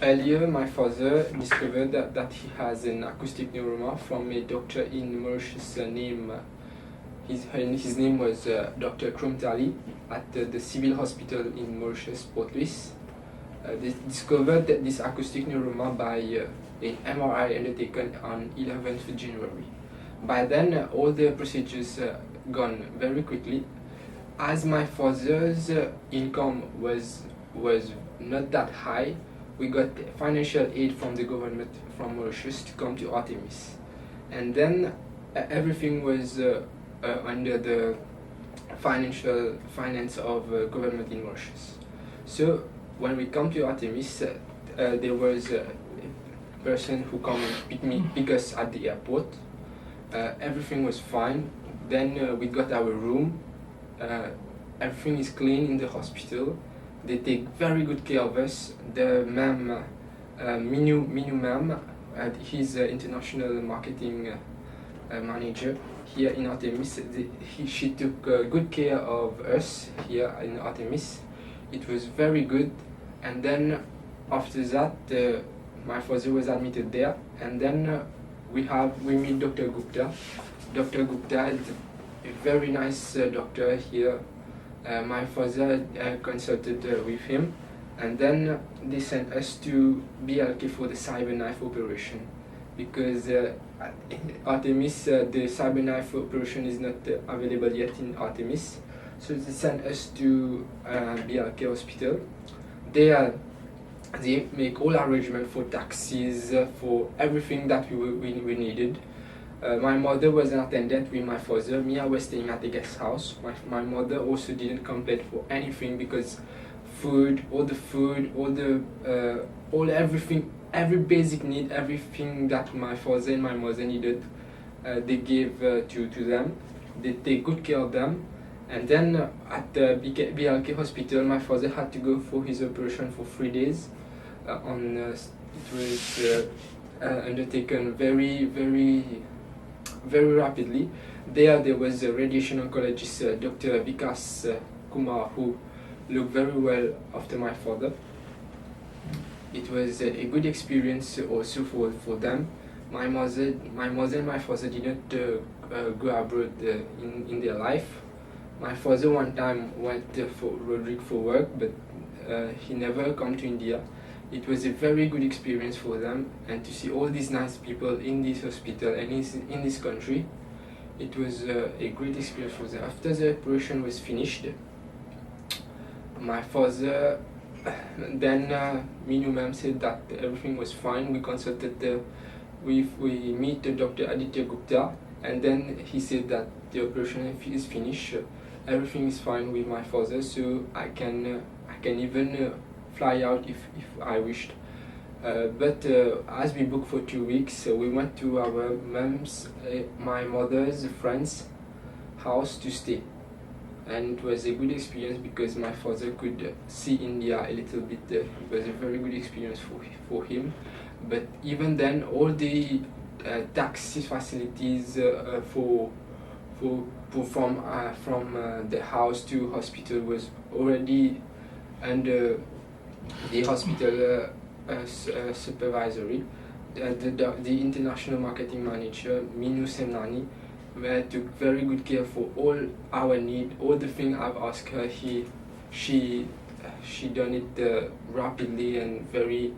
Earlier, my father discovered that he has an acoustic neuroma from a doctor in Mauritius named his name was Dr. Krumtali at the civil hospital in Mauritius, Port Louis. They discovered that this acoustic neuroma by an MRI undertaken on 11th January. By then, all the procedures gone very quickly. As my father's income was not that high, we got financial aid from the government from Mauritius to come to Artemis, and then everything was under the finance of government in Mauritius. So when we come to Artemis, there was a person who come and pick us at the airport. Everything was fine. Then we got our room. Everything is clean in the hospital. They take very good care of us. The ma'am, Minu ma'am, he's international marketing manager here in Artemis. She took good care of us here in Artemis. It was very good. And then after that, my father was admitted there. And then we meet Dr. Gupta. Dr. Gupta is a very nice doctor here. My father consulted with him, and then they sent us to BLK for the cyberknife operation, because Artemis, the cyberknife operation is not available yet in Artemis, so they sent us to BLK hospital. They make all arrangement for taxis, for everything that we needed. My mother was an attendant with my father. Me, I was staying at the guest house. My mother also didn't complain for anything, because everything, every basic need, everything that my father and my mother needed, they gave to them. They take good care of them. And then at the BLK hospital, my father had to go for his operation for 3 days. It was undertaken very rapidly. There was a radiation oncologist, Dr. Vikas Kumar, who looked very well after my father. It was a good experience also for them. My mother and my father didn't go abroad in their life. My father one time went for Rodrigue for work, but he never come to India. It was a very good experience for them, and to see all these nice people in this hospital and in this country, it was a great experience for them. After the operation was finished, my father, then Minu ma'am said that everything was fine. We consulted we meet Dr. Aditya Gupta, and then he said that the operation is finished. Everything is fine with my father, so I can even fly out if I wished. But as we booked for 2 weeks, we went to our my mother's friend's house to stay. And it was a good experience because my father could see India a little bit. It was a very good experience for him. But even then, all the taxi facilities from the house to hospital was already under the hospital supervisory. The international marketing manager, Minu Semnani, took very good care for all our need, all the things I've asked her. She done it rapidly and very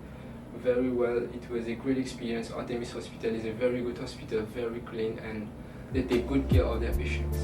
well. It was a great experience. Artemis Hospital is a very good hospital, very clean, and they take good care of their patients.